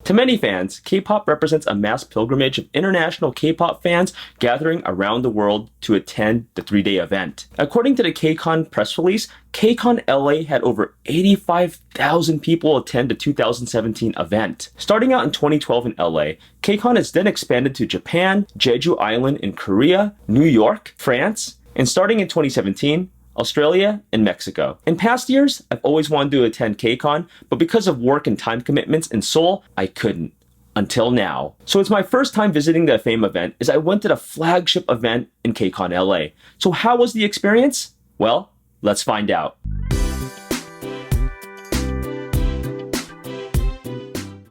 To many fans, K-pop represents a mass pilgrimage of international K-pop fans gathering around the world to attend the 3-day event. According to the KCON press release, KCON LA had over 85,000 people attend the 2017 event. Starting out in 2012 in LA, KCON has then expanded to Japan, Jeju Island in Korea, New York, France, and starting in 2017, Australia, and Mexico. In past years, I've always wanted to attend KCON, but because of work and time commitments in Seoul, I couldn't. Until now. So it's my first time visiting the FAME event as I went to the flagship event in KCON LA. So how was the experience? Well, let's find out.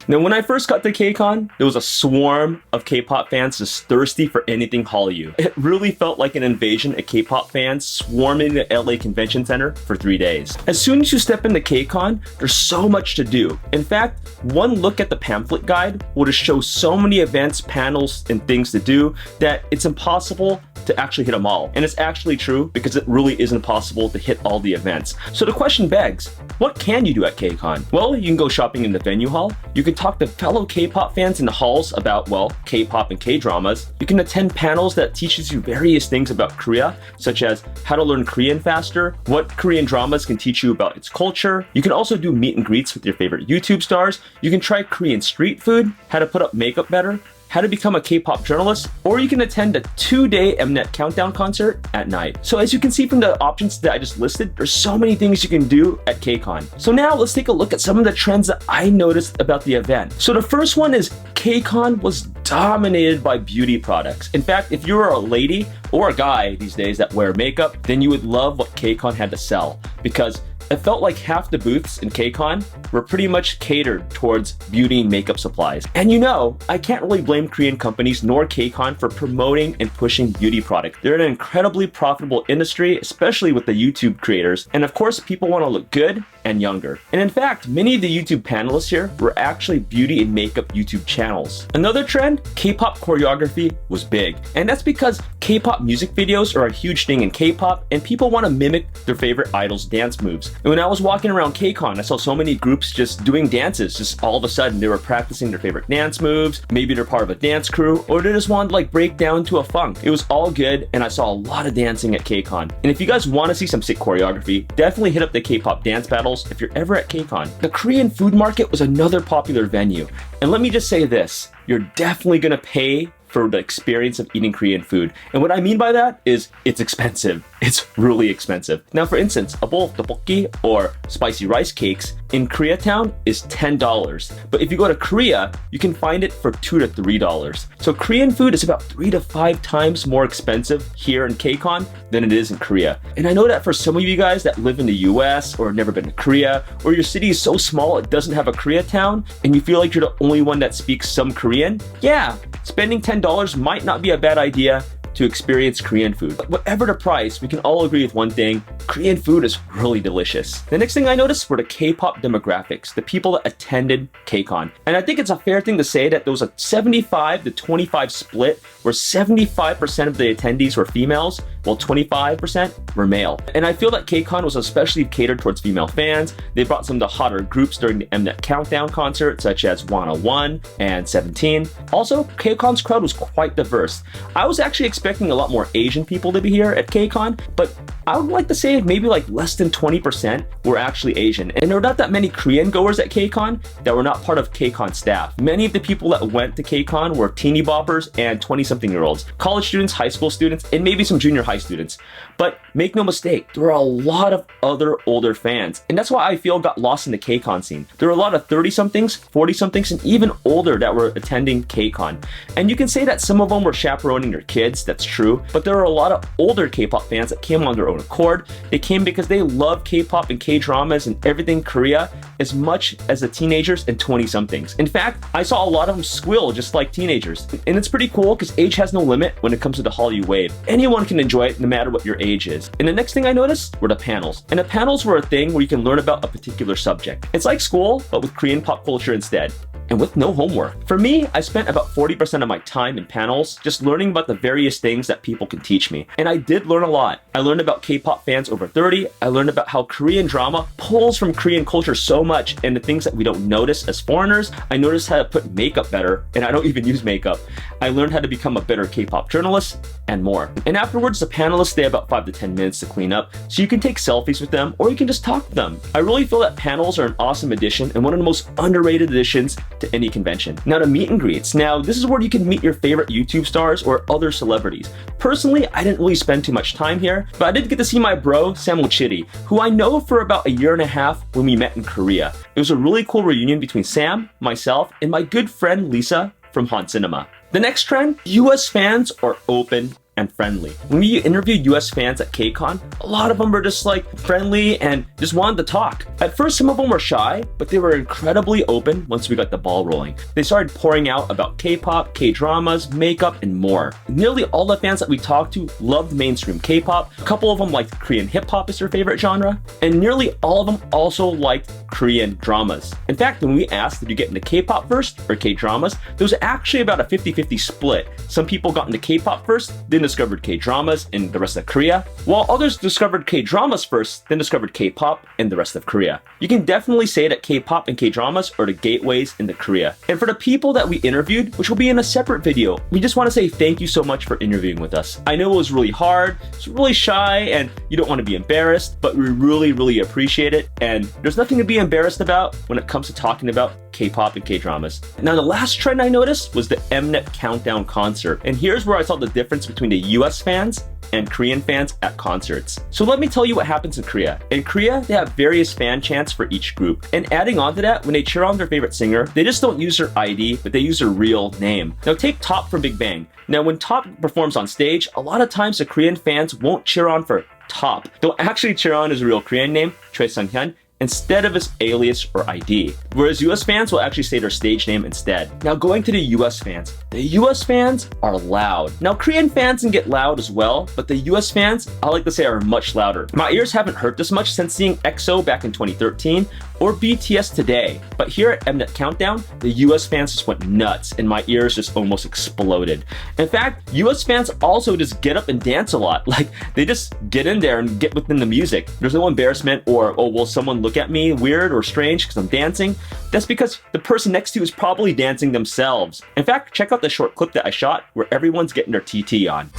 Now, when I first got to KCON, there was a swarm of K-pop fans just thirsty for anything Hallyu. It really felt like an invasion of K-pop fans swarming the LA Convention Center for 3 days. As soon as you step into KCON, there's so much to do. In fact, one look at the pamphlet guide will just show so many events, panels, and things to do that it's impossible to actually hit them all. And it's actually true because it really isn't possible to hit all the events. So the question begs, what can you do at KCON? Well, you can go shopping in the venue hall. You can talk to fellow K-pop fans in the halls about, well, K-pop and K-dramas. You can attend panels that teaches you various things about Korea, such as how to learn Korean faster, what Korean dramas can teach you about its culture. You can also do meet and greets with your favorite YouTube stars. You can try Korean street food, how to put up makeup better, how to become a K-pop journalist, or you can attend a 2-day Mnet Countdown concert at night. So as you can see from the options that I just listed, there's so many things you can do at KCON. So now let's take a look at some of the trends that I noticed about the event. So the first one is KCON was dominated by beauty products. In fact, if you're a lady or a guy these days that wear makeup, then you would love what KCON had to sell, because it felt like half the booths in KCON were pretty much catered towards beauty and makeup supplies. And you know, I can't really blame Korean companies nor KCON for promoting and pushing beauty products. They're an incredibly profitable industry, especially with the YouTube creators. And of course, people want to look good and younger. And in fact, many of the YouTube panelists here were actually beauty and makeup YouTube channels. Another trend, K-pop choreography was big. And that's because K-pop music videos are a huge thing in K-pop and people want to mimic their favorite idols' dance moves. And when I was walking around KCON, I saw so many groups just doing dances. Just all of a sudden, they were practicing their favorite dance moves. Maybe they're part of a dance crew, or they just wanted to like break down to a funk. It was all good, and I saw a lot of dancing at KCON. And if you guys want to see some sick choreography, definitely hit up the K-pop dance battles if you're ever at KCON. The Korean food market was another popular venue. And let me just say this, you're definitely gonna pay for the experience of eating Korean food. And what I mean by that is it's expensive. It's really expensive. Now, for instance, a bowl of tteokbokki or spicy rice cakes in Koreatown is $10. But if you go to Korea, you can find it for $2 to $3. So Korean food is about 3 to 5 times more expensive here in KCON than it is in Korea. And I know that for some of you guys that live in the US or have never been to Korea, or your city is so small it doesn't have a Koreatown, and you feel like you're the only one that speaks some Korean, yeah, spending $10 might not be a bad idea to experience Korean food. But whatever the price, we can all agree with one thing, Korean food is really delicious. The next thing I noticed were the K-pop demographics, the people that attended KCON. And I think it's a fair thing to say that there was a 75 to 25 split, where 75% of the attendees were females, while 25% were male. And I feel that KCON was especially catered towards female fans. They brought some of the hotter groups during the Mnet Countdown concert, such as 101 and 17. Also, KCON's crowd was quite diverse. I was actually expecting a lot more Asian people to be here at KCON, but I would like to say maybe like less than 20% were actually Asian. And there were not that many Korean goers at KCON that were not part of KCON staff. Many of the people that went to KCON were teeny boppers and 20-something-year-olds, college students, high school students, and maybe some junior high students. But make no mistake, there were a lot of other older fans. And that's why I feel got lost in the KCON scene. There were a lot of 30-somethings, 40-somethings, and even older that were attending KCON. And you can say that some of them were chaperoning their kids, that's true, but there were a lot of older K-pop fans that came on their own accord. They came because they love K-pop and K-dramas and everything Korea as much as the teenagers and 20-somethings. In fact, I saw a lot of them squill just like teenagers. And it's pretty cool because age has no limit when it comes to the Hallyu wave. Anyone can enjoy enjoy it no matter what your age is. And the next thing I noticed were the panels. And the panels were a thing where you can learn about a particular subject. It's like school, but with Korean pop culture instead, and with no homework. For me, I spent about 40% of my time in panels just learning about the various things that people can teach me. And I did learn a lot. I learned about K-pop fans over 30. I learned about how Korean drama pulls from Korean culture so much and the things that we don't notice as foreigners. I noticed how to put makeup better, and I don't even use makeup. I learned how to become a better K-pop journalist and more. And afterwards, the panelists stay about 5 to 10 minutes to clean up, so you can take selfies with them or you can just talk to them. I really feel that panels are an awesome addition and one of the most underrated additions to any convention. Now to meet and greets. Now this is where you can meet your favorite YouTube stars or other celebrities. Personally, I didn't really spend too much time here, but I did get to see my bro, Samuel Chitty, who I know for about a year and a half when we met in Korea. It was a really cool reunion between Sam, myself, and my good friend Lisa from Han Cinema. The next trend, US fans are open and friendly. When we interviewed US fans at KCON, a lot of them were just like friendly and just wanted to talk. At first, some of them were shy, but they were incredibly open once we got the ball rolling. They started pouring out about K-pop, K-dramas, makeup, and more. Nearly all the fans that we talked to loved mainstream K-pop. A couple of them liked Korean hip-hop as their favorite genre, and nearly all of them also liked Korean dramas. In fact, when we asked, did you get into K-pop first or K-dramas, there was actually about a 50-50 split. Some people got into K-pop first, then discovered K-dramas in the rest of Korea, while others discovered K-dramas first, then discovered K-pop in the rest of Korea. You can definitely say that K-pop and K-dramas are the gateways into Korea. And for the people that we interviewed, which will be in a separate video, we just want to say thank you so much for interviewing with us. I know it was really hard, it's really shy, and you don't want to be embarrassed, but we really appreciate it. And there's nothing to be embarrassed about when it comes to talking about K-pop and K-dramas. Now the last trend I noticed was the Mnet Countdown concert. And here's where I saw the difference between the US fans and Korean fans at concerts. So let me tell you what happens in Korea. In Korea, they have various fan chants for each group. And adding on to that, when they cheer on their favorite singer, they just don't use their ID, but they use their real name. Now take Top from Big Bang. Now when Top performs on stage, a lot of times the Korean fans won't cheer on for Top. They'll actually cheer on his real Korean name, Choi Sung-hyun, instead of his alias or ID. Whereas US fans will actually say their stage name instead. Now going to the US fans. The US fans are loud. Now Korean fans can get loud as well, but the US fans, I like to say, are much louder. My ears haven't hurt this much since seeing EXO back in 2013 or BTS today. But here at Mnet Countdown, the US fans just went nuts and my ears just almost exploded. In fact, US fans also just get up and dance a lot. Like they just get in there and get within the music. There's no embarrassment or, oh, will someone look at me weird or strange because I'm dancing? That's because the person next to you is probably dancing themselves. In fact, check out the short clip that I shot where everyone's getting their TT on.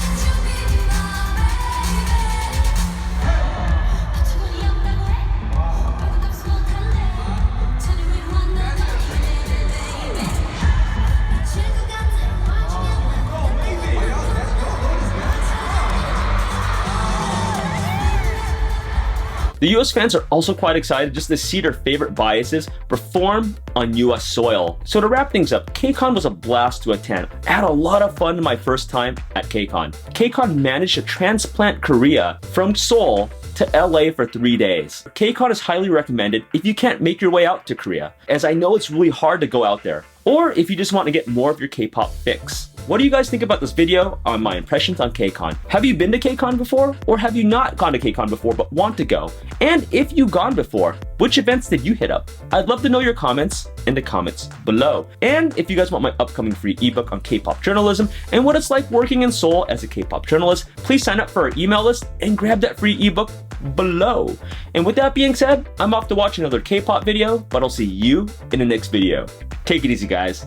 The US fans are also quite excited just to see their favorite biases perform on US soil. So to wrap things up, KCON was a blast to attend. I had a lot of fun my first time at KCON. KCON managed to transplant Korea from Seoul to LA for 3 days. KCON is highly recommended if you can't make your way out to Korea, as I know it's really hard to go out there, or if you just want to get more of your K-pop fix. What do you guys think about this video on my impressions on KCON? Have you been to KCON before? Or have you not gone to KCON before but want to go? And if you've gone before, which events did you hit up? I'd love to know your comments in the comments below. And if you guys want my upcoming free ebook on K-pop journalism and what it's like working in Seoul as a K-pop journalist, please sign up for our email list and grab that free ebook below. And with that being said, I'm off to watch another K-pop video, but I'll see you in the next video. Take it easy, guys.